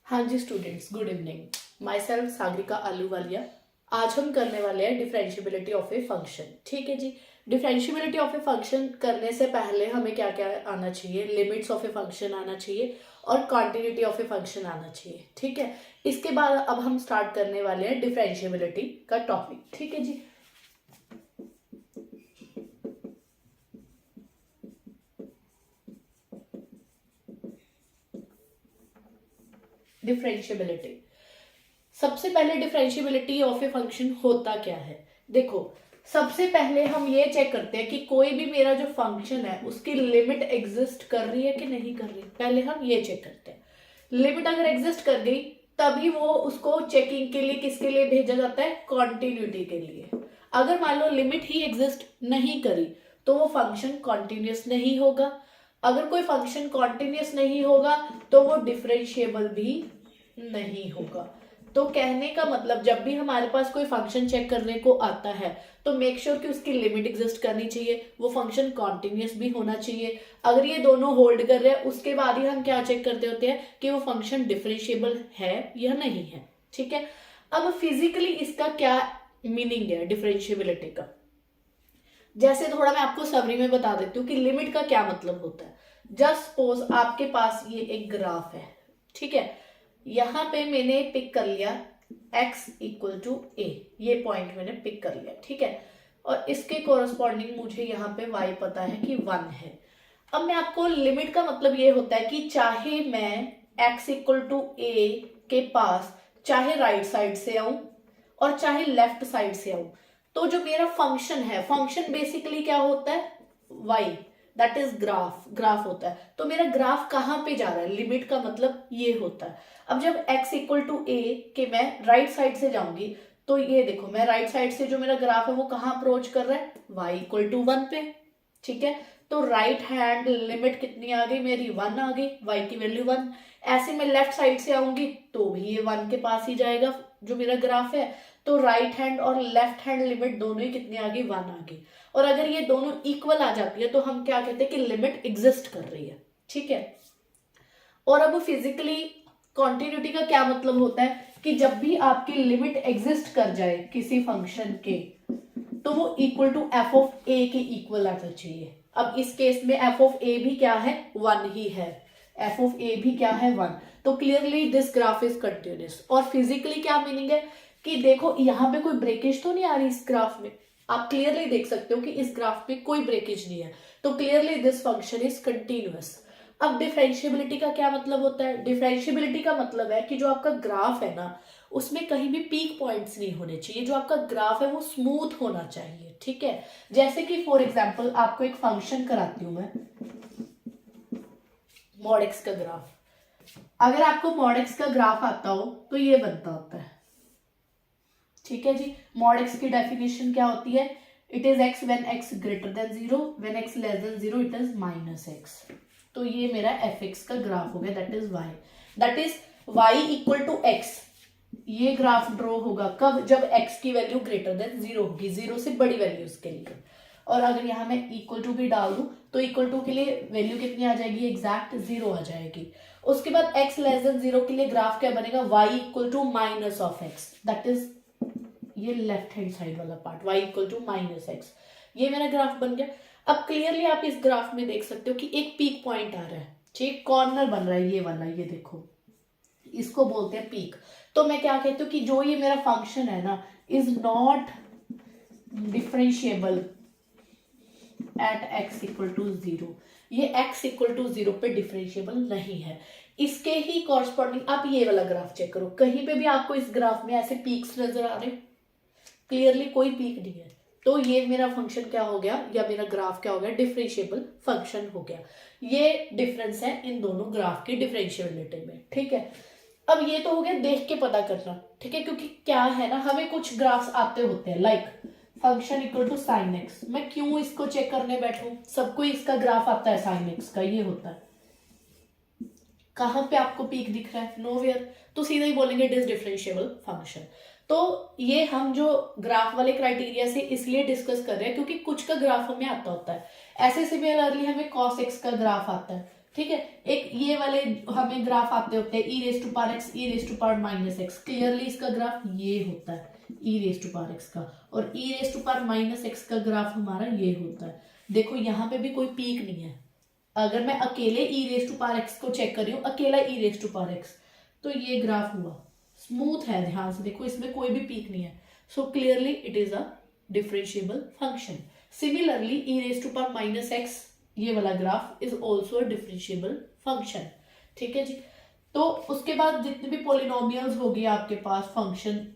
हाँ जी students, good evening. Myself Sagarika Ahluwalia. आज हम करने वाले हैं डिफरेंशिएबिलिटी ऑफ ए फंक्शन। ठीक है जी। डिफरेंशिएबिलिटी ऑफ ए फंक्शन करने से पहले हमें क्या क्या आना चाहिए? लिमिट्स ऑफ ए फंक्शन आना चाहिए और कॉन्टिन्यूटी ऑफ ए फंक्शन आना चाहिए। ठीक है। इसके बाद अब हम स्टार्ट करने वाले हैं डिफरेंशिएबिलिटी का टॉपिक। ठीक है जी। डिफरेंशिएबिलिटी, सबसे पहले डिफरेंशिएबिलिटी ऑफ ए फंक्शन होता क्या है? देखो, सबसे पहले हम ये चेक करते हैं कि कोई भी मेरा जो फंक्शन है उसकी लिमिट एग्जिस्ट कर रही है कि नहीं कर रही। पहले हम ये चेक करते हैं। लिमिट अगर एग्जिस्ट कर गई तभी वो उसको चेकिंग के लिए किसके लिए भेजा जाता है? कॉन्टिन्यूटी के लिए। अगर मान लो लिमिट ही एग्जिस्ट नहीं करी तो वो फंक्शन कॉन्टिन्यूस नहीं होगा। अगर कोई फंक्शन कॉन्टिन्यूस नहीं होगा तो वो डिफरेंशिएबल भी नहीं होगा। तो कहने का मतलब, जब भी हमारे पास कोई फंक्शन चेक करने को आता है तो मेक श्योर कि उसकी लिमिट एग्जिस्ट करनी चाहिए, वो फंक्शन कॉन्टिन्यूस भी होना चाहिए। अगर ये दोनों होल्ड कर रहे हैं उसके बाद ही हम क्या चेक करते होते हैं कि वो फंक्शन डिफरेंशिएबल है या नहीं है। ठीक है। अब फिजिकली इसका क्या मीनिंग है डिफरेंशिएबिलिटी का? जैसे थोड़ा मैं आपको समरी में बता देती हूँ कि लिमिट का क्या मतलब होता है। जस्ट सपोज आपके पास ये एक ग्राफ है। ठीक है। यहां पे मैंने पिक कर लिया x इक्वल टू ए, ये पॉइंट मैंने पिक कर लिया। ठीक है। और इसके कोरस्पॉन्डिंग मुझे यहाँ पे y पता है कि 1 है। अब मैं आपको, लिमिट का मतलब ये होता है कि चाहे मैं x इक्वल टू ए के पास चाहे राइट साइड से आऊं और चाहे लेफ्ट साइड से आऊं, तो जो मेरा फंक्शन है, फंक्शन बेसिकली क्या होता है? y, that is graph. Graph होता है। तो मेरा ग्राफ कहाँ पे जा रहा है? लिमिट का मतलब ये होता है। अब जब x इक्वल टू ए के मैं राइट साइड से जाऊंगी तो ये देखो, मैं राइट साइड से जो मेरा ग्राफ है वो कहाँ अप्रोच कर रहा है? y इक्वल टू 1 पे। ठीक है। तो राइट हैंड लिमिट कितनी आ गई मेरी? 1 आ गई, y की वैल्यू 1। ऐसे मैं लेफ्ट साइड से आऊंगी तो भी ये 1 के पास ही जाएगा जो मेरा ग्राफ है। तो राइट हैंड और लेफ्ट हैंड लिमिट दोनों ही कितनी आ गई? 1 आ गई। और अगर ये दोनों इक्वल आ जाती है तो हम क्या कहते हैं कि लिमिट एग्जिस्ट कर रही है। ठीक है। और अब फिजिकली कॉन्टिन्यूटी का क्या मतलब होता है कि जब भी आपकी लिमिट एग्जिस्ट कर जाए किसी फंक्शन के तो वो इक्वल टू एफ ऑफ ए के इक्वल आना चाहिए। अब इस केस में एफ ऑफ ए भी क्या है? 1 ही है। एफ ऑफ ए भी क्या है? 1। तो clearly this graph is continuous. और फिजिकली क्या मीनिंग है कि देखो, यहाँ पे कोई ब्रेकेज तो नहीं आ रही इस ग्राफ में। आप क्लियरली देख सकते हो कि इस ग्राफ में कोई ब्रेकेज नहीं है। तो clearly this function is continuous. अब डिफरेंशिएबिलिटी का क्या मतलब होता है? डिफरेंशिएबिलिटी का मतलब है कि जो आपका ग्राफ है ना, उसमें कहीं भी पीक पॉइंट्स नहीं होने चाहिए। जो आपका ग्राफ है वो स्मूथ होना चाहिए। ठीक है। जैसे कि फॉर एग्जांपल आपको एक फंक्शन कराती हूं मैं, मॉड एक्स का ग्राफ। अगर आपको मॉड एक्स का ग्राफ आता हो तो ये बनता होता है। ठीक है जी। मॉड एक्स की डेफिनेशन क्या होती है? It is x when x greater than 0, when x less than 0 it is minus x. तो ये मेरा एफ एक्स का ग्राफ हो गया, that is y. That is y equal to x. ये ग्राफ ड्रॉ होगा कब? जब x की वैल्यू ग्रेटर देन 0 होगी, 0 से बड़ी वैल्यूज के लिए। और अगर यहाँ मैं इक्वल टू भी डाल दूं तो इक्वल टू के लिए वैल्यू कितनी आ जाएगी? एग्जैक्ट 0 आ जाएगी। उसके बाद x लेस देन 0 के लिए ग्राफ क्या बनेगा? y equal to minus of x, that is ये लेफ्ट हैंड साइड वाला part, y equal to minus x. ये मेरा ग्राफ बन गया। अब क्लियरली आप इस ग्राफ में देख सकते हो कि एक पीक पॉइंट आ रहा है, ठीक, कॉर्नर बन रहा है ये वाला, ये देखो, इसको बोलते हैं पीक। तो मैं क्या कहती हूँ कि जो ये मेरा फंक्शन है ना, is not differentiable at x equal to 0। ये x इक्वल टू 0 पे डिफरेंशिएबल नहीं है। इसके ही कॉरस्पॉन्डिंग आप ये वाला ग्राफ चेक करो, कहीं पे भी आपको इस ग्राफ में ऐसे पीक्स नजर आ रहे? क्लियरली कोई पीक नहीं है। तो ये मेरा फंक्शन क्या हो गया, या मेरा ग्राफ क्या हो गया? डिफरेंशिएबल फंक्शन हो गया। ये डिफरेंस है इन दोनों ग्राफ की डिफरेंशिएबिलिटी में। ठीक है। अब ये तो हो गया देख के पता करना। ठीक है। क्योंकि क्या है ना, हमें कुछ ग्राफ्स आते होते हैं like function equal to sine x. मैं क्यों इसको चेक करने बैठूं? सबको इसका ग्राफ आता है साइन एक्स का, ये होता है। कहां पे आपको पीक दिख रहा है? नोवेयर। तो सीधा ही बोलेंगे इट इज डिफरेंशिएबल फंक्शन। तो ये हम जो ग्राफ वाले क्राइटेरिया से इसलिए डिस्कस कर रहे हैं क्योंकि कुछ का ग्राफ हमें आता होता है। ऐसे सिमिलरली हमें कॉस एक्स का ग्राफ आता है। ठीक है। एक ये वाले हमें ग्राफ आते होते हैं e raise to power x, e raise to power minus x, clearly इसका ग्राफ ये होता है e raise to power x का, और e raise to power minus x का ग्राफ हमारा ये होता है। देखो यहाँ पे भी कोई पीक नहीं है, अगर मैं अकेले e raise to power x को चेक कर रही हूँ, अकेला e raise to power x, तो ये ग्राफ हुआ स्मूथ है, ध्यान से देखो इसमें कोई भी पीक नहीं है, so clearly it is a differentiable function. Similarly e raise to power minus x, ये वाला graph is also a differentiable function, ठीक है जी। तो उसके बाद जितने भी पॉलिनोमियल्स होगी आपके पास फंक्शन,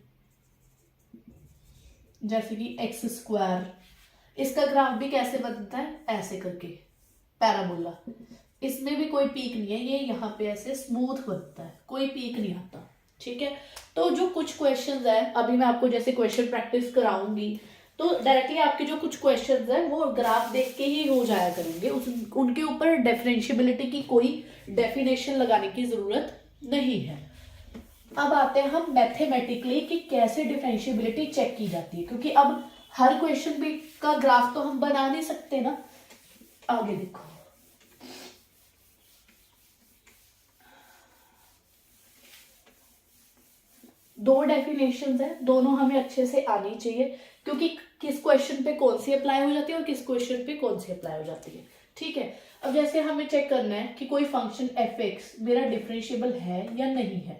जैसे कि एक्स स्क्वायर, इसका ग्राफ भी कैसे बनता है, ऐसे करके पैराबोला, इसमें भी कोई पीक नहीं है, ये यहाँ पे ऐसे स्मूथ बनता है, कोई पीक नहीं आता, ठीक है। तो जो कुछ क्वेश्चंस है, अभी मैं आपको जैसे क्वेश्चन प्रैक्टिस कराऊंगी, तो डायरेक्टली आपके जो कुछ क्वेश्चंस है वो ग्राफ देख के ही हो जाया करेंगे, उनके ऊपर डिफरेंशिएबिलिटी की कोई डेफिनेशन लगाने की जरूरत नहीं है। अब आते हैं हम मैथमेटिकली कि कैसे डिफरेंशिएबिलिटी चेक की जाती है, क्योंकि अब हर क्वेश्चन भी का ग्राफ तो हम बना नहीं सकते ना। आगे देखो, दो डेफिनेशंस है, दोनों हमें अच्छे से आनी चाहिए, क्योंकि किस क्वेश्चन पे कौन सी अप्लाई हो जाती है और किस क्वेश्चन पे कौन सी अप्लाई हो जाती है, ठीक है। अब जैसे हमें चेक करना है कि कोई फंक्शन एफ एक्स मेरा डिफरेंशिएबल है या नहीं है,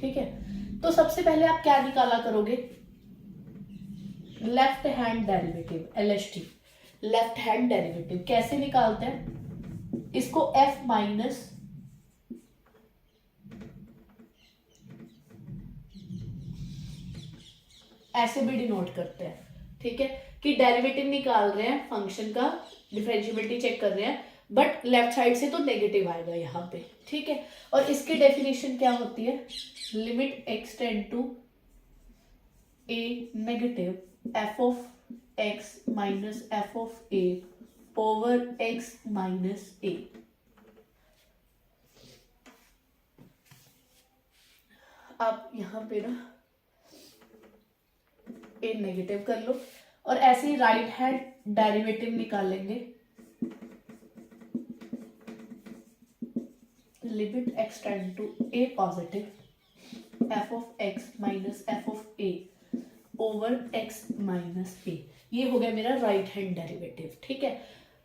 ठीक है। तो सबसे पहले आप क्या निकाला करोगे, left hand derivative, LHD, left hand derivative कैसे निकालते हैं, इसको f माइनस ऐसे भी डिनोट करते हैं, ठीक है, कि डेरिवेटिव निकाल रहे हैं फंक्शन का, डिफरेंशिएबिलिटी चेक कर रहे हैं, बट लेफ्ट साइड से तो नेगेटिव आएगा यहाँ पे, ठीक है। और इसकी डेफिनेशन क्या होती है, limit x tend to a negative f of x minus f of a over x minus a। आप यहां पे ना a नेगेटिव कर लो, और ऐसे ही राइट हैंड डेरिवेटिव निकालेंगे, limit x tend to a positive f of x minus f of a over x minus a। ये हो गया मेरा राइट हैंड डेरिवेटिव, ठीक है।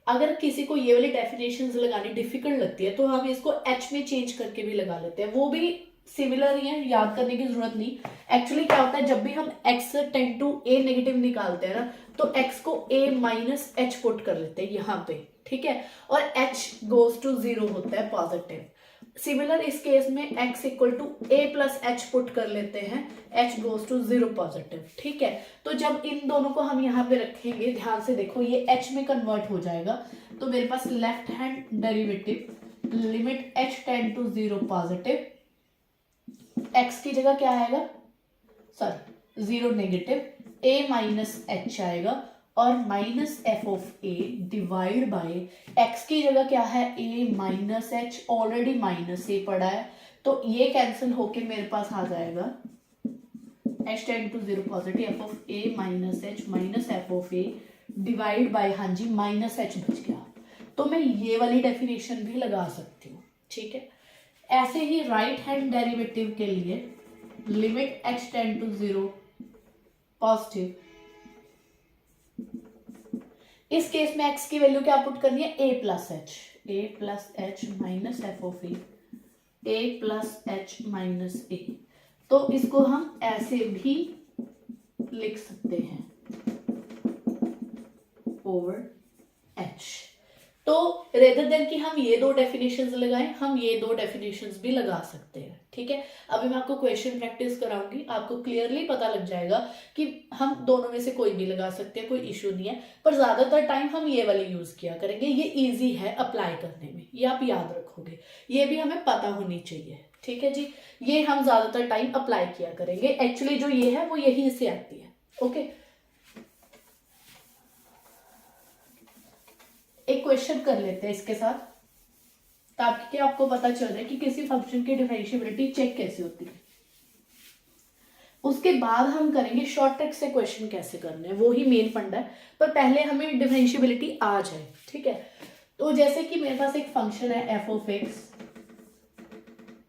अगर किसी को ये वाली डेफिनेशंस लगानी डिफिकल्ट लगती है तो हम इसको h में चेंज करके भी लगा लेते हैं, वो भी सिमिलर ही है, याद करने की जरूरत नहीं। एक्चुअली क्या होता है, जब भी हम x tend to a negative निकालते हैं ना, तो x को a माइनस h पुट कर लेते हैं यहाँ पे, ठीक है, और h गोज टू 0 होता है पॉजिटिव। सिमिलर इस केस में x equal to a plus h put कर लेते हैं, h गोज टू 0 पॉजिटिव, ठीक है। तो जब इन दोनों को हम यहाँ पे रखेंगे, ध्यान से देखो, ये h में कन्वर्ट हो जाएगा, तो मेरे पास left hand derivative limit h tend to 0 positive, x की जगह क्या आएगा, sorry 0 negative, a minus h आएगा, और minus f of a divide by x की जगह क्या है, a minus h, already minus a पड़ा है, तो ये कैंसिल होके मेरे पास आ जाएगा h tend to 0 positive f of a minus h minus f of a divide by, हाँ जी, माइनस एच बच गया, तो मैं ये वाली डेफिनेशन भी लगा सकती हूँ, ठीक है। ऐसे ही राइट हैंड डेरिवेटिव के लिए limit h tend to 0 positive, इस केस में x की वैल्यू क्या पुट करनी है, a plus h minus f of a plus h minus a. तो इसको हम ऐसे भी लिख सकते हैं ओवर h। तो रेदर देन कि हम ये दो डेफिनेशंस लगाएं, हम ये दो डेफिनेशंस भी लगा सकते हैं, ठीक है। अभी मैं आपको क्वेश्चन प्रैक्टिस कराऊंगी, आपको क्लियरली पता लग जाएगा कि हम दोनों में से कोई भी लगा सकते हैं, कोई इश्यू नहीं है, पर ज्यादातर टाइम हम ये वाले यूज किया करेंगे, ये इजी है अप्लाई करने में, ये आप याद रखोगे, ये भी हमें पता होनी चाहिए, ठीक है जी। ये हम ज्यादातर टाइम अप्लाई किया करेंगे, एक्चुअली जो ये है वो यही से आती है, ओके। एक क्वेश्चन कर लेते हैं इसके साथ, ताकि आपको पता चल जाए कि किसी फंक्शन की डिफरेंशिएबिलिटी चेक कैसे होती है। उसके उसके बाद हम करेंगे शॉर्ट ट्रिक से क्वेश्चन कैसे करने हैं, वो ही मेन फंडा है, पर पहले हमें डिफरेंशिएबिलिटी आ जाए, ठीक है। तो जैसे कि मेरे पास एक फंक्शन है f of x,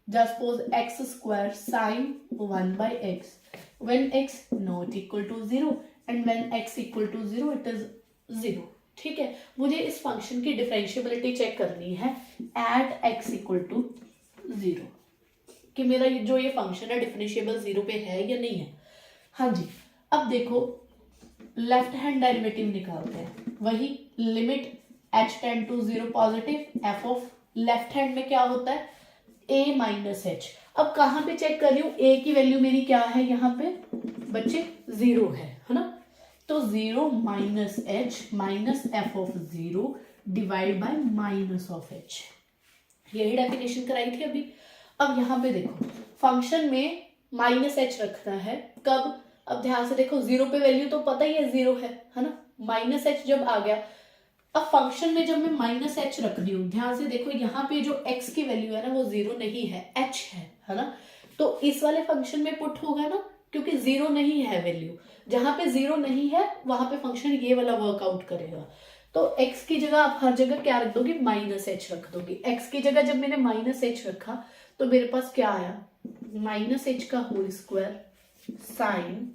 just suppose x square sine 1/x when x not equal to 0 and when x equal to 0 it is 0, ठीक है। मुझे इस फंक्शन की डिफरेंशिएबिलिटी चेक करनी है एट x इक्वल टू 0, कि मेरा जो ये फंक्शन है डिफरेंशिएबल 0 पे है या नहीं है। हाँ जी, अब देखो लेफ्ट हैंड डेरिवेटिव निकालते हैं, वही limit h tend to 0 positive, f of left hand में क्या होता है a माइनस एच। अब कहाँ पे चेक कर रही हूँ, a की वैल्यू मेरी क्या है यहाँ पे बच्चे 0 है ना, तो 0 minus h minus f of 0 divide by minus of H, यही डेफिनेशन कराई थी अभी। अब यहाँ पे देखो फंक्शन में माइनस एच रखना है, कब, अब ध्यान से देखो 0 पे वैल्यू तो पता ही है 0 है ना, माइनस एच जब आ गया, अब फंक्शन में जब मैं माइनस एच रख दी हूँ, ध्यान से देखो यहाँ पे जो x की वैल्यू है ना वो 0 नहीं है, h है ना, तो इस वाले फंक्शन में पुट होगा ना, क्योंकि 0 नहीं है वैल्यू, जहां पे 0 नहीं है वहां पे फंक्शन ये वाला वर्कआउट करेगा। तो x की जगह आप हर जगह क्या रख दोगे, माइनस एच रख दोगे। x की जगह जब मैंने माइनस एच रखा तो मेरे पास क्या आया, माइनस एच का होल स्क्वायर साइन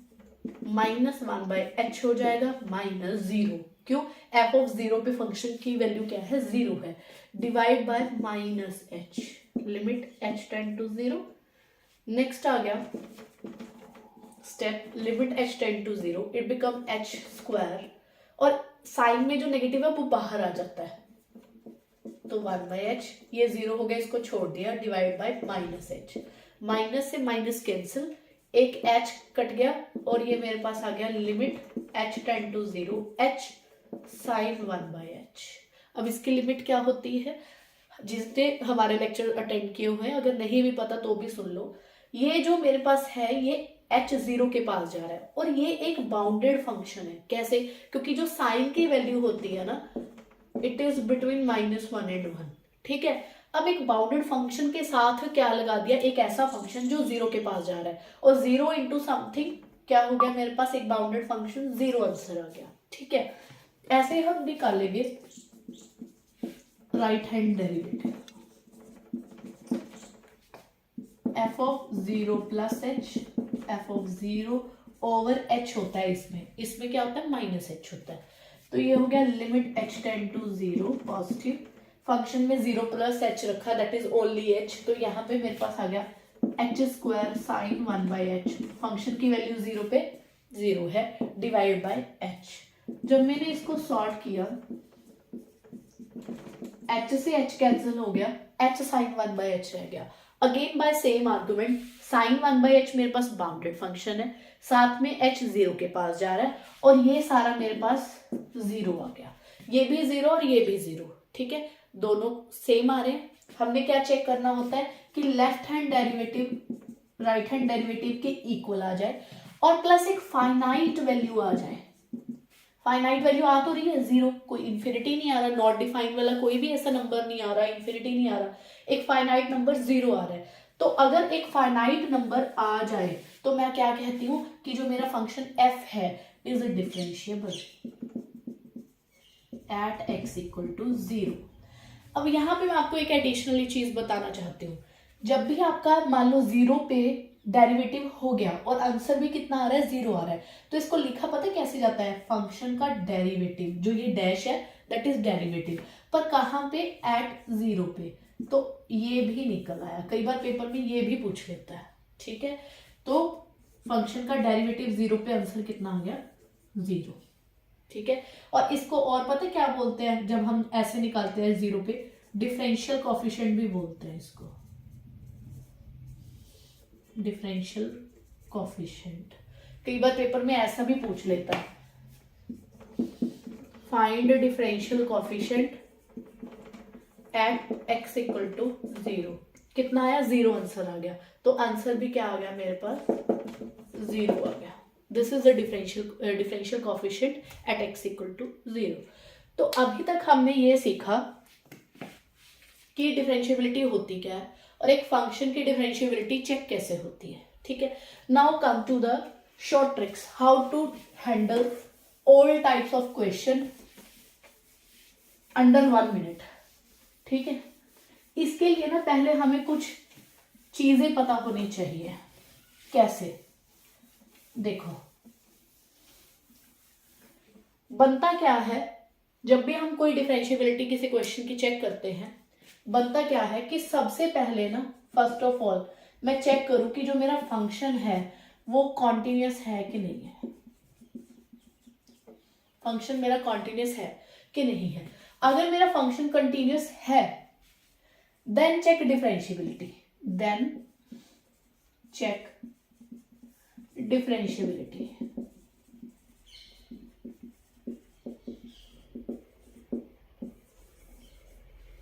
-1/h हो जाएगा माइनस 0, क्यों, एफ ऑफ 0 पे फंक्शन की वैल्यू क्या है 0 है, divide by minus h, limit h tend to 0। Next आ गया step, limit h tend to 0 it become h square, और साइन में जो नेगेटिव है वो बाहर आ जाता है, तो 1/h, ये 0 हो गया, इसको छोड़ दिया, divide by minus h, minus से माइनस कैंसिल, एक h कट गया और ये मेरे पास आ गया limit h tend to 0 h sine 1/h। अब इसकी लिमिट क्या होती है, जिसने हमारे लेक्चर अटेंड किए हुए हैं, अगर नहीं भी पता तो भी सुन लो, ये जो मेरे पास है ये h 0 के पास जा रहा है, और ये एक बाउंडेड फंक्शन है, कैसे, क्योंकि जो साइन की वैल्यू होती है ना इट इज बिटवीन -1 एंड 1, ठीक है। अब एक बाउंडेड फंक्शन के साथ क्या लगा दिया, एक ऐसा फंक्शन जो 0 के पास जा रहा है, और 0 इंटू समथिंग क्या हो गया मेरे पास, एक बाउंडेड फंक्शन 0 आंसर आ गया, ठीक है। ऐसे हम निकालेंगे right hand derivative, F of 0 plus H, F of 0 over H होता है, इसमें क्या होता है माइनस एच होता है, तो ये हो गया limit h tend to 0 positive, function में 0 प्लस एच रखा दैट इज ओनली h, तो यहाँ पे मेरे पास आ गया h square sine 1/h, function की वैल्यू 0 पे 0 है, डिवाइड बाय h। जब मैंने इसको सॉर्ट किया h से h कैंसिल हो गया, h साइन 1/h रह गया, again by same argument, sine 1/h मेरे पास बाउंडेड फंक्शन है, साथ में h 0 के पास जा रहा है, और ये सारा मेरे पास 0 आ गया, ये भी 0 और ये भी 0, ठीक है, दोनों सेम आ रहे हैं। हमने क्या चेक करना होता है कि left hand derivative right hand derivative के इक्वल आ जाए, और प्लस एक फाइनाइट वैल्यू आ जाए। फाइनाइट वैल्यू आ तो रही है 0, कोई इंफिनिटी नहीं आ रहा, नॉट डिफाइंड वाला कोई भी ऐसा नंबर नहीं आ रहा, इंफिनिटी नहीं आ रहा, एक फाइनाइट नंबर 0 आ रहा है। तो अगर एक फाइनाइट नंबर आ जाए तो मैं क्या कहती हूँ कि जो मेरा फंक्शन f है is differentiable at x equal to 0। अब यहाँ पे मैं आपको एक एडिशनली चीज बताना चाहती हूँ, जब भी आपका मान लो 0 पे डेरिवेटिव हो गया और आंसर भी कितना आ रहा है 0 आ रहा है, तो इसको लिखा पता है कैसे जाता है, फंक्शन का डेरिवेटिव, जो ये डैश है दैट इज डेरिवेटिव, पर कहाँ पे, एट 0 पे, तो ये भी निकल आया, कई बार पेपर में ये भी पूछ लेता है, ठीक है। तो फंक्शन का डेरिवेटिव 0 पे, आंसर कितना आ गया 0, ठीक है। और इसको और पता है क्या बोलते हैं, जब हम ऐसे निकालते हैं 0 पे, डिफरेंशियल कोएफिशिएंट भी बोलते हैं इसको, डिफरेंशियल कोएफिशिएंट, कई बार पेपर में ऐसा भी पूछ लेता है, find differential coefficient at x equal to 0, कितना आया 0 आंसर आ गया, तो आंसर भी क्या आ गया मेरे पास 0 आ गया। This is the differential coefficient at x equal to 0। तो अभी तक हमने ये सीखा कि डिफरेंशिएबिलिटी होती क्या है और एक फंक्शन की डिफरेंशिएबिलिटी चेक कैसे होती है, ठीक है, now come to the short tricks, how to handle all types of question under 1 minute. ठीक है, इसके लिए ना पहले हमें कुछ चीजें पता होनी चाहिए। कैसे? देखो, बनता क्या है, जब भी हम कोई डिफरेंशिएबिलिटी किसी क्वेश्चन की चेक करते हैं, बनता क्या है कि सबसे पहले ना फर्स्ट ऑफ ऑल मैं चेक करूं कि जो मेरा फंक्शन है वो कॉन्टिन्यूस है कि नहीं है। फंक्शन मेरा कॉन्टिन्यूस है कि नहीं है। अगर मेरा फंक्शन कंटिन्यूस है, then check differentiability, then check differentiability.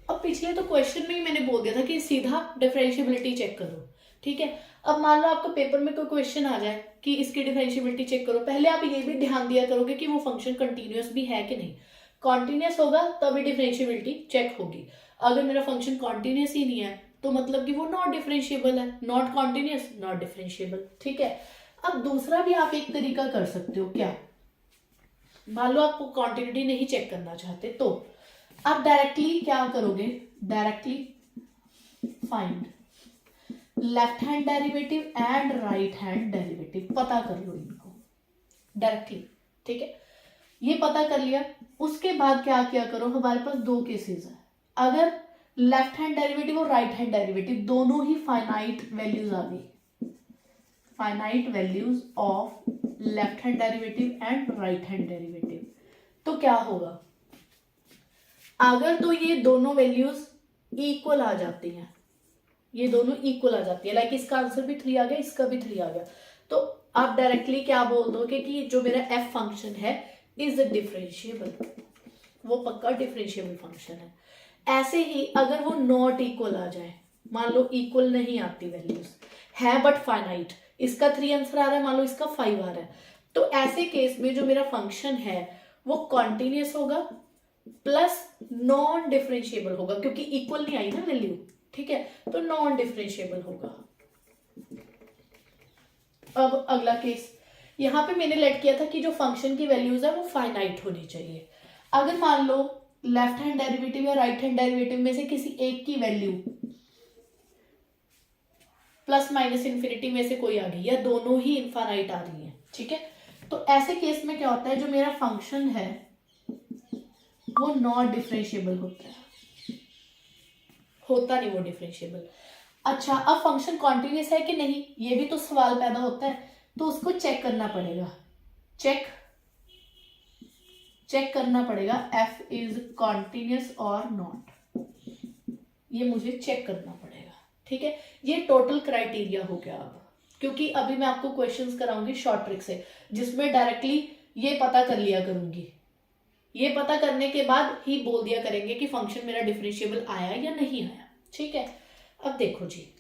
अब पिछले तो क्वेश्चन में ही मैंने बोल दिया था कि सीधा डिफरेंशिएबिलिटी चेक करो। ठीक है, अब मान लो आपका पेपर में कोई क्वेश्चन आ जाए कि इसकी डिफरेंशिएबिलिटी चेक करो, पहले आप ये भी ध्यान दिया करोगे कि वो फंक्शन कंटिन्यूस भी है कि नहीं। कॉन्टिन्यूस होगा तभी डिफरेंशिएबिलिटी चेक होगी। अगर मेरा फंक्शन कॉन्टिन्यूस ही नहीं है तो मतलब कि वो नॉट डिफरेंशिएबल है, नॉट कॉन्टिन्यूस नॉट डिफरेंशिएबल। ठीक है, अब दूसरा भी आप एक तरीका कर सकते हो। क्या? मान लो आपको कॉन्टिन्यूटी नहीं चेक करना चाहते तो आप डायरेक्टली क्या करोगे, directly find left hand derivative and right hand derivative, पता कर लो इनको डायरेक्टली। ठीक है, ये पता कर लिया, उसके बाद क्या किया करो, हमारे पास दो केसेस है। अगर लेफ्ट हैंड डेरिवेटिव और राइट हैंड डेरिवेटिव दोनों ही फाइनाइट वैल्यूज आ गई, finite values of left hand derivative and right hand derivative, तो क्या होगा, अगर तो ये दोनों वैल्यूज इक्वल आ जाती हैं, ये दोनों इक्वल आ जाती है, लाइक इसका आंसर भी 3 आ गया, इसका भी 3 आ गया, तो आप डायरेक्टली क्या बोल दोगे कि जो मेरा एफ फंक्शन है इज डिफरेंशिएबल, वो पक्का डिफरेंशिएबल फंक्शन है। ऐसे ही अगर वो नॉट इक्वल आ जाए, मान लो इक्वल नहीं आती वैल्यूज है बट फाइनाइट, इसका 3 आंसर आ रहा है, मान लो इसका 5 आ रहा है, तो ऐसे केस में जो मेरा फंक्शन है वो कॉन्टिन्यूस होगा प्लस नॉन डिफरेंशिएबल होगा, क्योंकि इक्वल नहीं आई ना वैल्यू। ठीक है, तो नॉन डिफरेंशिएबल होगा। अब अगला केस, यहां पे मैंने लेट किया था कि जो फंक्शन की वैल्यूज है वो फाइनाइट होनी चाहिए। अगर मान लो लेफ्ट हैंड डेरिवेटिव या राइट हैंड डेरिवेटिव में से किसी एक की वैल्यू प्लस माइनस इन्फिनिटी में से कोई आ गई, या दोनों ही इनफाइनाइट आ रही है, ठीक है, तो ऐसे केस में क्या होता है, जो मेरा फंक्शन है वो नॉट डिफरेंशिएबल होता नहीं वो डिफरेंशिएबल। अच्छा, अब फंक्शन कॉन्टिन्यूस है कि नहीं, ये भी तो सवाल पैदा होता है, तो उसको चेक करना पड़ेगा, चेक करना पड़ेगा एफ इज कॉन्टिन्यूस और नॉट, ये मुझे चेक करना पड़ेगा। ठीक है, ये टोटल क्राइटेरिया हो गया। अब क्योंकि अभी मैं आपको क्वेश्चंस कराऊंगी शॉर्ट ट्रिक से, जिसमें डायरेक्टली ये पता कर लिया करूंगी, ये पता करने के बाद ही बोल दिया करेंगे कि फंक्शन मेरा डिफरेंशिएबल आया या नहीं आया। ठीक है, अब देखो जी,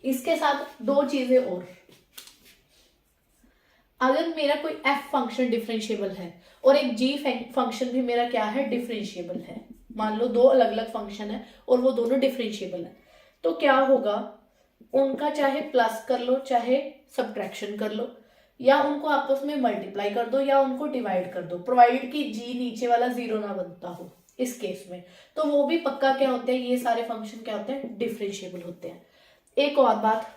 इसके साथ दो चीजें और, अगर मेरा कोई एफ फंक्शन डिफरेंशिएबल है और एक जी फंक्शन भी मेरा क्या है, डिफरेंशिएबल है, मान लो दो अलग अलग फंक्शन है और वो दोनों डिफरेंशिएबल है, तो क्या होगा, उनका चाहे प्लस कर लो चाहे सब्ट्रैक्शन कर लो, या उनको आपस में मल्टीप्लाई कर दो या उनको डिवाइड कर दो, प्रोवाइड कि जी नीचे वाला 0 ना बनता हो, इस केस में तो वो भी पक्का क्या होते हैं, ये सारे फंक्शन क्या होते हैं, डिफरेंशिएबल होते हैं। एक और बात,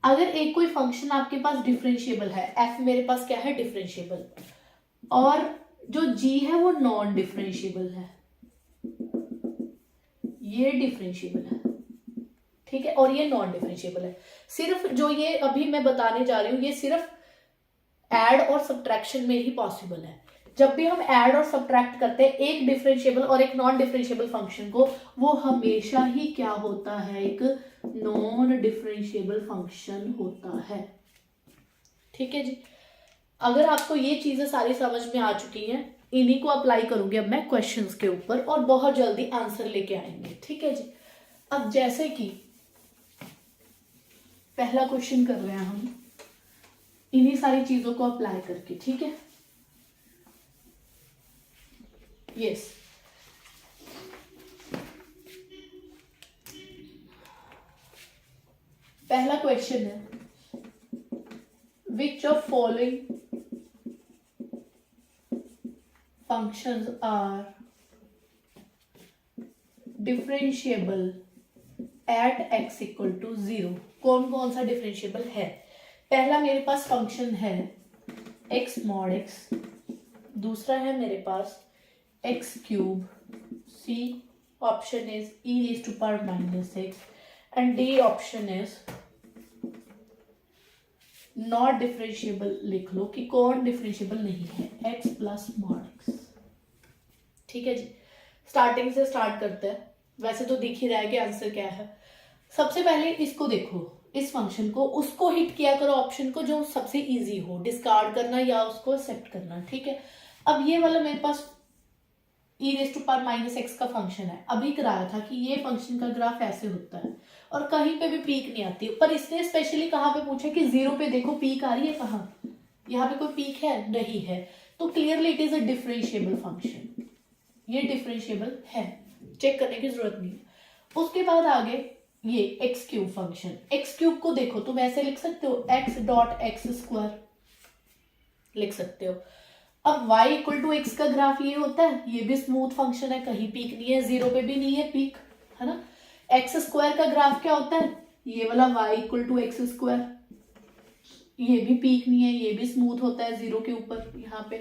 अगर एक कोई फंक्शन आपके पास डिफरेंशिएबल है, एफ मेरे पास क्या है, डिफरेंशिएबल, और जो जी है वो नॉन डिफरेंशिएबल है, ये डिफरेंशिएबल है, ठीक है, और ये नॉन डिफरेंशिएबल है। सिर्फ जो ये अभी मैं बताने जा रही हूं ये सिर्फ ऐड और सब्ट्रैक्शन में ही पॉसिबल है। जब भी हम ऐड और सब्ट्रैक्ट करते हैं एक डिफरेंशिएबल और एक नॉन डिफरेंशिएबल फंक्शन को, वो हमेशा ही क्या होता है, एक नॉन डिफरेंशिएबल फंक्शन होता है। ठीक है जी, अगर आपको ये चीजें सारी समझ में आ चुकी हैं, इन्हीं को अप्लाई करूंगी अब मैं क्वेश्चंस के ऊपर और बहुत जल्दी आंसर लेके आएंगे। ठीक है जी, अब जैसे कि पहला क्वेश्चन कर रहे हैं हम इन्हीं सारी चीजों को अप्लाई करके। ठीक है, यस, पहला क्वेश्चन है, which of following functions are differentiable at x equal to 0। कौन कौन सा डिफरेंशिएबल है? पहला मेरे पास फंक्शन है x मॉड x, दूसरा है मेरे पास x cube, C option is e raise to power minus x, and D option is not differentiable. लिख लो कि कौन डिफरेंशिएबल नहीं है, x प्लस मॉड x। ठीक है जी, स्टार्टिंग से स्टार्ट करते हैं। वैसे तो दिख ही रहा है कि आंसर क्या है। सबसे पहले इसको देखो, इस फंक्शन को, उसको हिट किया करो ऑप्शन को जो सबसे इजी हो, डिस्कार्ड करना या उसको एक्सेप्ट करना। ठीक है, अब ये वाला मेरे पास e raise to power minus x का फंक्शन है। अभी कराया था कि ये फंक्शन का ग्राफ ऐसे होता है और कहीं पे भी पीक नहीं आती, पर इसने स्पेशली कहाँ पे पूछा कि 0 पे देखो पीक आ रही है, कहाँ, यहाँ पे कोई पीक है, नहीं है, तो clearly it is a differentiable function. ये डिफरेंशिएबल है, चेक करने की जरूरत नहीं है। उसके बाद आगे ये x cube function, x cube को देखो तुम ऐसे लिख सकते हो, एक्स डॉट एक्स स्क्वायर लिख सकते हो। अब y इक्वल टू एक्स का ग्राफ ये होता है, ये भी स्मूथ फंक्शन है, कहीं पीक नहीं है, 0 पे भी नहीं है पीक, है ना। एक्स स्क्वायर का ग्राफ क्या होता है, ये वाला y equal to x square, ये भी पीक नहीं है, ये भी स्मूथ होता है 0 के ऊपर यहाँ पे,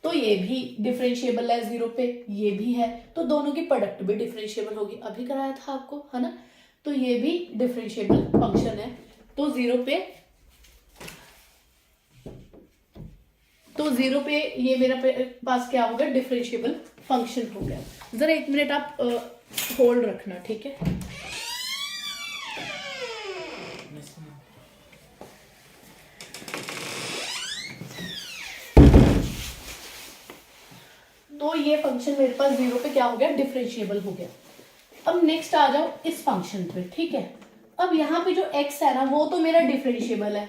तो ये भी डिफरेंशिएबल है 0 पे, ये भी है, तो दोनों की प्रोडक्ट भी डिफरेंशिएबल होगी। अभी कराया था आपको, है ना, तो ये भी डिफरेंशिएबल फंक्शन है। तो 0 पे ये मेरा पास क्या हो गया, डिफरेंशिएबल फंक्शन हो गया। जरा 1 मिनट आप होल्ड रखना, ठीक है। तो ये फंक्शन मेरे पास 0 पे क्या हो गया, डिफरेंशिएबल हो गया। अब नेक्स्ट आ जाओ इस फंक्शन पे, ठीक है। अब यहाँ पे जो x है ना, वो तो मेरा डिफरेंशिएबल है,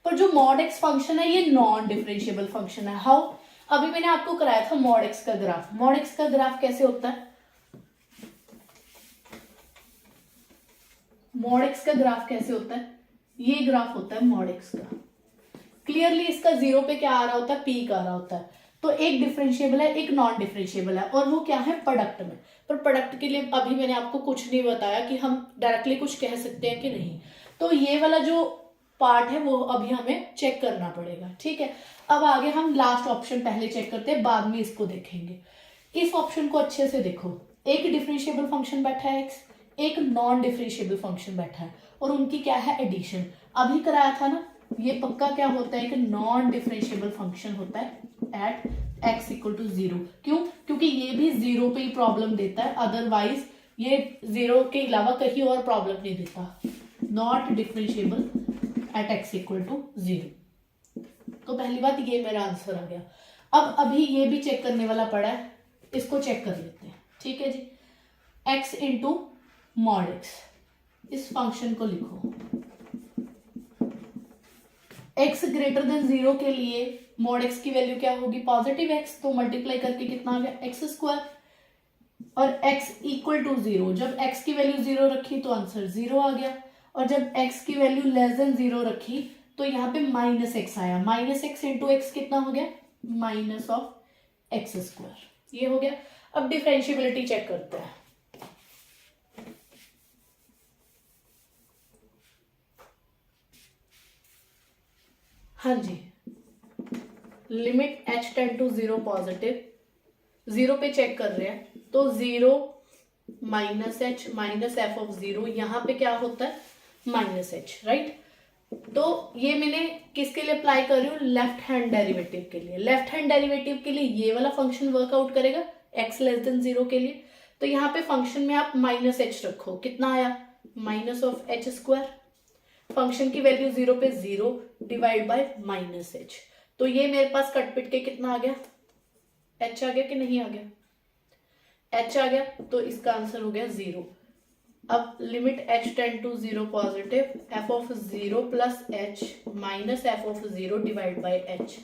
पर जो मॉड x फंक्शन है ये नॉन डिफरेंशिएबल फंक्शन है। हाउ? अभी मैंने आपको कराया था मॉड x का ग्राफ। मॉड x का ग्राफ कैसे होता है, मॉड x का ग्राफ कैसे होता है, ये ग्राफ होता है मॉड x का। क्लियरली इसका 0 पे क्या आ रहा होता है, पीक आ रहा होता है। तो एक डिफरेंशिएबल है, एक नॉन डिफरेंशिएबल है, और वो क्या है, प्रोडक्ट में। पर प्रोडक्ट के लिए अभी मैंने आपको कुछ नहीं बताया कि हम डायरेक्टली कुछ कह सकते हैं कि नहीं। तो ये वाला जो पार्ट है वो अभी हमें चेक करना पड़ेगा, ठीक है। अब आगे हम लास्ट ऑप्शन पहले चेक करते हैं, बाद में इसको देखेंगे। इस ऑप्शन को अच्छे से देखो, एक डिफरेंशिएबल फंक्शन बैठा है x, एक नॉन डिफरेंशिएबल फंक्शन बैठा है, और उनकी क्या है, एडिशन। अभी कराया था ना, ये पक्का क्या होता है, एक नॉन डिफरेंशिएबल फंक्शन होता है एट x इक्वल टू 0। क्यों? क्योंकि ये भी 0 पे ही प्रॉब्लम देता है, अदरवाइज ये 0 के अलावा कहीं और प्रॉब्लम नहीं देता। Not differentiable at x equal to 0। तो पहली बात ये मेरा आंसर आ गया। अब अभी ये भी चेक करने वाला पड़ा है, इसको चेक कर लेते हैं, ठीक है जी। x इंटू मॉड x, इस फंक्शन को लिखो। x ग्रेटर देन 0 के लिए मॉड x की वैल्यू क्या होगी, पॉजिटिव x, तो मल्टीप्लाई करके कितना आ गया, एक्स स्क्वायर, और x इक्वल टू 0, जब x की वैल्यू 0 रखी तो आंसर 0 आ गया, और जब x की वैल्यू लेस देन 0 रखी तो यहाँ पे माइनस एक्स आया, माइनस एक्स इंटू एक्स कितना हो गया, माइनस ऑफ एक्स स्क्वायर, ये हो गया। अब डिफरेंशिएबिलिटी चेक करते हैं। हाँ जी, limit h tend to 0 positive, 0 पे चेक कर रहे हैं, तो 0 minus h minus f of 0, यहाँ पे क्या होता है, माइनस एच, राइट। तो ये मैंने किसके लिए अप्लाई कर रही हूँ, लेफ्ट हैंड डेरिवेटिव के लिए। लेफ्ट हैंड डेरिवेटिव के लिए ये वाला फंक्शन वर्कआउट करेगा x लेस देन 0 के लिए। तो यहाँ पे फंक्शन में आप माइनस एच रखो, कितना आया, minus of H square, function की वैल्यू 0 पे 0 डिवाइड बाय माइनस एच, तो ये मेरे पास कट पिट के कितना आ गया, h आ गया कि नहीं आ गया, h आ गया, तो इसका आंसर हो गया 0। अब limit h tend to 0 positive, f of 0 plus h minus f of 0 divide by h,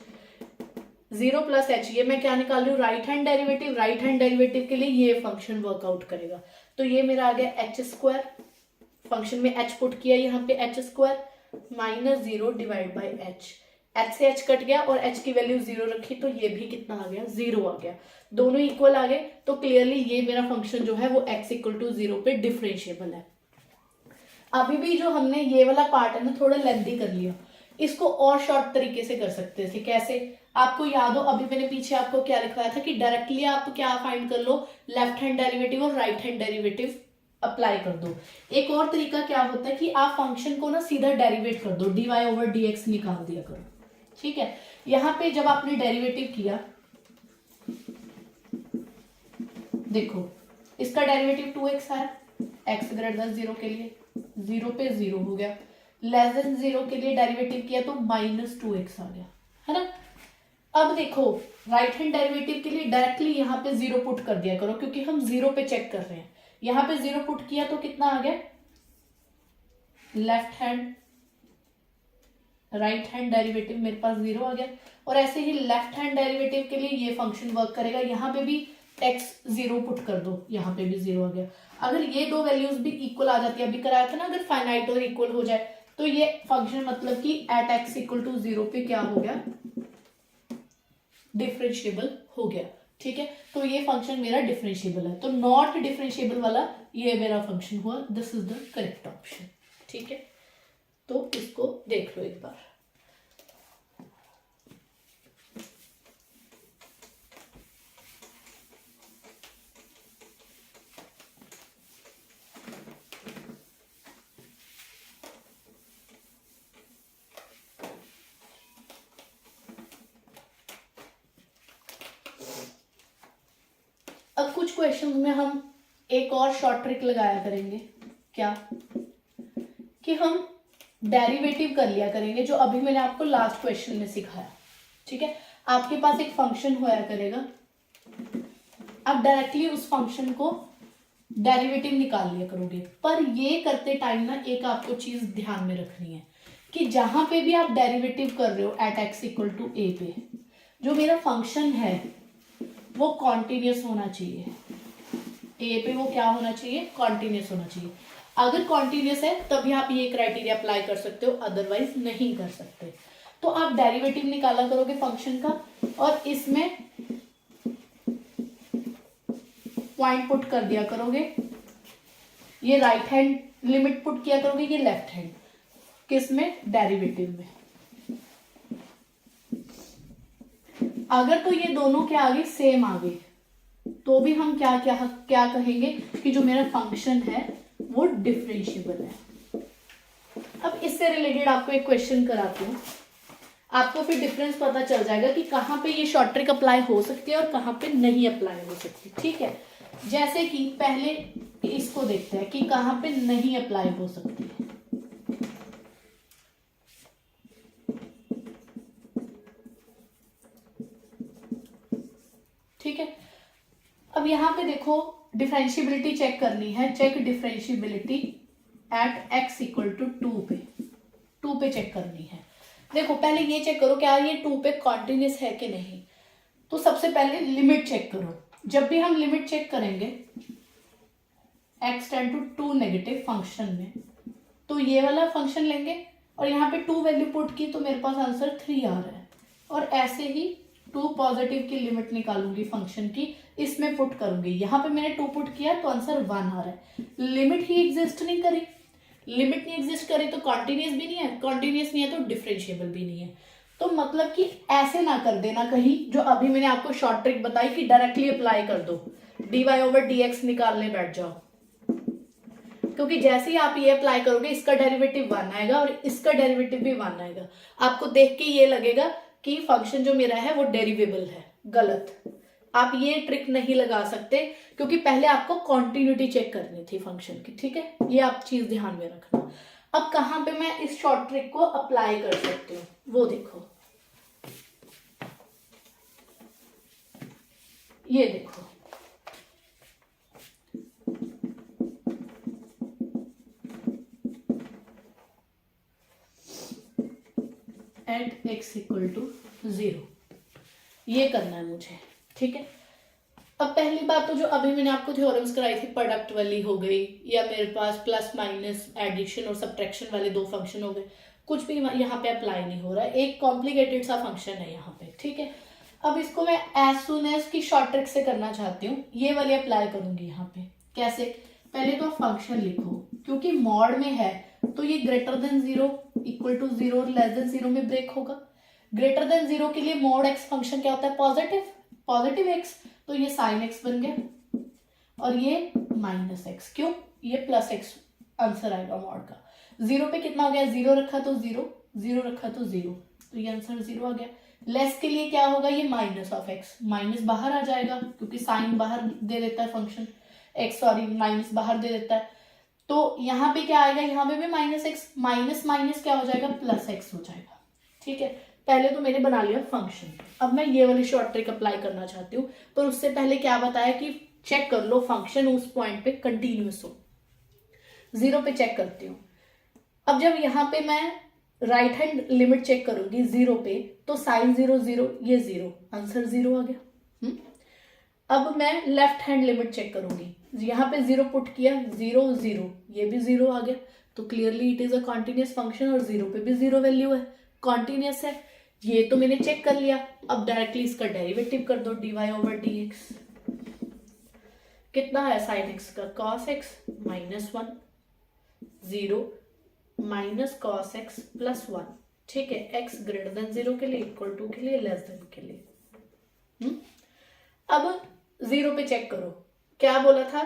0 plus h, ये मैं क्या निकाल रही हूँ, right hand derivative. Right hand derivative के लिए ये फंक्शन वर्कआउट करेगा, तो ये मेरा आ गया एच स्क्वायर, फंक्शन में h पुट किया, यहाँ पे h square minus 0 divide by h, h से h कट गया और h की वैल्यू 0 रखी तो ये भी कितना आ गया, 0 आ गया। दोनों इक्वल आ गए तो क्लियरली ये मेरा फंक्शन जो है वो x इक्वल टू 0 पे डिफरेंशिएबल है। अभी भी जो हमने ये वाला पार्ट है ना थोड़ा लेंथी कर लिया, इसको और शॉर्ट तरीके से कर सकते थे। कैसे, आपको याद हो अभी मैंने पीछे आपको क्या लिखवाया था कि डायरेक्टली आप क्या फाइंड कर लो, लेफ्ट हैंड डेरिवेटिव और राइट हैंड डेरिवेटिव अप्लाई कर दो। एक और तरीका क्या होता है कि आप फंक्शन को ना सीधा डेरिवेट कर दो, dy ओवर dx निकाल दिया करो। ठीक है, यहां पे जब आपने डेरिवेटिव किया, देखो इसका डेरिवेटिव 2x है, x ग्रेटर देन 0 के लिए 0 पे 0 हो गया, लेस देन 0 के लिए डेरिवेटिव किया तो माइनस 2x आ गया, है ना। अब देखो राइट हैंड डेरिवेटिव के लिए डायरेक्टली यहाँ पे 0 पुट कर दिया करो, क्योंकि हम 0 पे चेक कर रहे हैं। यहाँ पे 0 पुट किया तो कितना आ गया, left hand right hand derivative मेरे पास 0 आ गया। और ऐसे ही लेफ्ट हैंड डेरिवेटिव के लिए ये फंक्शन वर्क करेगा, यहाँ पे भी x 0 पुट कर दो, यहाँ पे भी 0 आ गया। अगर ये दो वैल्यूज भी इक्वल आ जाती है, अभी कराया था ना अगर फाइनाइट और इक्वल हो जाए तो ये फंक्शन मतलब कि एट x इक्वल टू 0 पे क्या हो गया, डिफरेंशिएबल हो गया। ठीक है, तो ये फंक्शन मेरा डिफरेंशिएबल है, तो नॉट डिफरेंशिएबल वाला ये मेरा फंक्शन हुआ, this is the correct option. ठीक है, तो इसको देख लो एक बार। अब कुछ क्वेश्चंस में हम एक और शॉर्ट ट्रिक लगाया करेंगे, क्या कि हम डेरिवेटिव कर लिया करेंगे, जो अभी मैंने आपको लास्ट क्वेश्चन में सिखाया। ठीक है, आपके पास एक फंक्शन होया करेगा, आप डायरेक्टली उस फंक्शन को डेरिवेटिव निकाल लिया करोगे। पर ये करते टाइम ना एक आपको चीज ध्यान में रखनी है कि जहां पे भी आप डेरिवेटिव कर रहे हो at x equal to a पे, जो मेरा फंक्शन है वो कॉन्टिन्यूस होना चाहिए। ए पे वो क्या होना चाहिए, कॉन्टिन्यूस होना चाहिए। अगर कॉन्टिन्यूस है तभी आप ये क्राइटेरिया अप्लाई कर सकते हो, अदरवाइज नहीं कर सकते। तो आप डेरिवेटिव निकाला करोगे फंक्शन का और इसमें पॉइंट पुट कर दिया करोगे, ये राइट हैंड लिमिट पुट किया करोगे, ये लेफ्ट हैंड किस में, डेरिवेटिव में। अगर तो ये दोनों क्या आ गए, सेम आ गए, तो भी हम क्या क्या क्या कहेंगे कि जो मेरा फंक्शन है वो डिफरेंशिएबल है। अब इससे रिलेटेड आपको एक क्वेश्चन कराती हूँ, आपको फिर डिफरेंस पता चल जाएगा कि कहाँ पे ये शॉर्ट ट्रिक अप्लाई हो सकती है और कहाँ पे नहीं अप्लाई हो सकती। ठीक है, जैसे कि पहले इसको देखते हैं कि कहाँ पे नहीं अप्लाई हो सकती है। ठीक है, अब यहां पे देखो डिफरेंशिएबिलिटी चेक करनी है, check differentiability at x equal to 2 पे चेक करनी है। देखो पहले ये चेक करो क्या ये 2 पे कॉन्टिन्यूस है कि नहीं। तो सबसे पहले लिमिट चेक करो, जब भी हम लिमिट चेक करेंगे x tend to 2 negative function में, तो ये वाला फंक्शन लेंगे और यहाँ पे 2 वैल्यू पुट की तो मेरे पास आंसर 3 आ रहा है। और ऐसे ही 2 पॉजिटिव की लिमिट निकालूंगी फंक्शन की, इसमें पुट करूंगी, यहाँ पे मैंने 2 पुट किया तो आंसर 1 आ रहा है। लिमिट ही एग्जिस्ट नहीं करी, लिमिट नहीं एग्जिस्ट करी तो कॉन्टिन्यूस भी नहीं है, कॉन्टिन्यूस नहीं है तो डिफरेंशिएबल भी नहीं है। तो मतलब कि ऐसे ना कर देना कहीं, जो अभी मैंने आपको शॉर्ट ट्रिक बताई कि डायरेक्टली अप्लाई कर दो, dy ओवर dx निकालने बैठ जाओ, क्योंकि जैसे ही आप ये अप्लाई करोगे इसका डेरिवेटिव 1 आएगा और इसका डेरिवेटिव भी 1 आएगा। आपको देख के ये लगेगा कि फंक्शन जो मेरा है वो डेरिवेबल है, गलत। आप ये ट्रिक नहीं लगा सकते क्योंकि पहले आपको कॉन्टिन्यूटी चेक करनी थी फंक्शन की। ठीक है, ये आप चीज ध्यान में रखना। अब कहां पे मैं इस शॉर्ट ट्रिक को अप्लाई कर सकती हूँ वो देखो, ये देखो एट x इक्वल टू 0, ये करना है मुझे। ठीक है, अब पहली बात तो जो अभी मैंने आपको थ्योरम्स कराई थी, प्रोडक्ट वाली हो गई, या मेरे पास प्लस माइनस एडिशन और सब्ट्रैक्शन वाले दो फंक्शन हो गए, कुछ भी यहाँ पे अप्लाई नहीं हो रहा है, एक कॉम्प्लिकेटेड सा फंक्शन है यहाँ पे, ठीक है। अब इसको मैं एज सुन एज की शॉर्ट ट्रिक से करना चाहती हूँ, ये वाली अप्लाई करूंगी यहाँ पे। कैसे? पहले तो फंक्शन लिखो, क्योंकि मॉड में है तो ये greater than zero, equal to zero और लेस देन जीरो में ब्रेक होगा। ग्रेटर देन जीरो के लिए मॉड एक्स फंक्शन क्या होता है? पॉजिटिव, पॉजिटिव एक्स, तो ये साइन एक्स बन गया और ये माइनस एक्स। क्यों? ये प्लस एक्स आंसर आएगा मॉड का। जीरो पे कितना हो गया? जीरो रखा तो जीरो, जीरो रखा तो जीरो, तो ये आंसर जीरो आ गया। लेस के लिए क्या होगा? ये माइनस ऑफ एक्स, माइनस बाहर आ जाएगा क्योंकि साइन बाहर दे देता है फंक्शन, एक्स सॉरी माइनस बाहर दे देता है, तो यहाँ पे क्या आएगा? यहाँ पे भी माइनस एक्स, माइनस माइनस क्या हो जाएगा? प्लस एक्स हो जाएगा, ठीक है। पहले तो मैंने बना लिया फंक्शन, अब मैं ये वाली शॉर्ट ट्रिक अप्लाई करना चाहती हूँ, पर उससे पहले क्या बताया कि चेक कर लो फंक्शन उस पॉइंट पे कंटिन्यूअस हो। जीरो पे चेक करती हूँ। अब जब यहाँ पे मैं राइट हैंड लिमिट चेक करूंगी जीरो पे, तो साइन जीरो जीरो, ये जीरो, आंसर जीरो आ गया। अब मैं लेफ्ट हैंड लिमिट चेक करूंगी, यहाँ पे जीरो पुट किया, जीरो जीरो, ये भी जीरो आ गया, तो clearly it is a continuous function और जीरो पे भी जीरो वैल्यू है, कॉन्टिन्यूस है। ये तो मैंने चेक कर लिया। अब डायरेक्टली इसका डेरिवेटिव कर दो, dy ओवर dx। कितना है साइन एक्स का? cos x minus one, zero minus cos x plus one, ठीक है। एक्स ग्रेटर देन जीरो के लिए, इक्वल टू के लिए, लेस देन के लिए। अब जीरो पे चेक करो, क्या बोला था?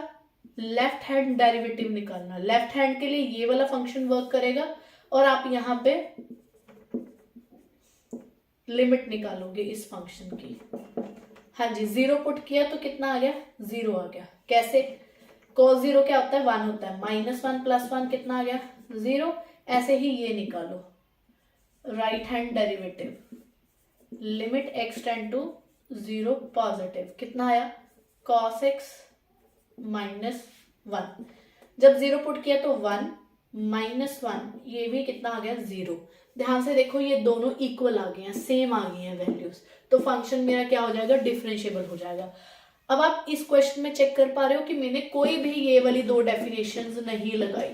लेफ्ट हैंड डेरिवेटिव निकालना। लेफ्ट हैंड के लिए ये वाला फंक्शन वर्क करेगा और आप यहाँ पे लिमिट निकालोगे इस फंक्शन की। हाँ जी, जीरो पुट किया तो कितना आ गया? जीरो आ गया। कैसे? cos जीरो क्या होता है? वन होता है, माइनस वन प्लस वन कितना आ गया? जीरो। ऐसे ही ये निकालो, right hand derivative, limit x tend to zero positive, कितना आया? cos x minus one. जब जीरो पुट किया तो वन माइनस वन, ये भी कितना आ गया? जीरो। ध्यान से देखो, ये दोनों इक्वल आ गए हैं, सेम आ गई हैं वैल्यूज, तो फंक्शन मेरा क्या हो जाएगा? डिफरेंशिएबल हो जाएगा। अब आप इस क्वेश्चन में चेक कर पा रहे हो कि मैंने कोई भी ये वाली दो डेफिनेशंस नहीं लगाई,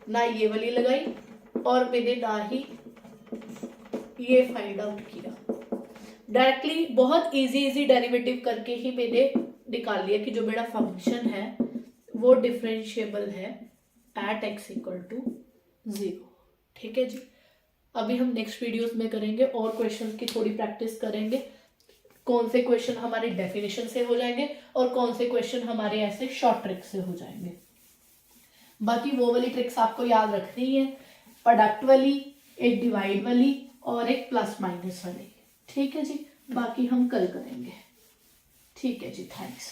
ना ये वाली लगाई और मैंने ना ही ये फाइंड आउट किया। डायरेक्टली बहुत इजी डेरिवेटिव करके ही मैंने निकाल लिया कि जो मेरा फंक्शन है वो डिफरेंशिएबल है at x equal to zero, ठीक है जी। अभी हम नेक्स्ट वीडियोस में करेंगे और क्वेश्चंस की थोड़ी प्रैक्टिस करेंगे, कौन से क्वेश्चन हमारे डेफिनेशन से हो जाएंगे और कौन से क्वेश्चन हमारे ऐसे शॉर्ट ट्रिक से हो जाएंगे। बाकी वो वाली ट्रिक्स आपको याद रखनी है, प्रोडक्ट वाली, एक डिवाइड वाली और एक प्लस माइनस वाली, ठीक है जी। बाकी हम कल करेंगे, ठीक है जी। थैंक्स।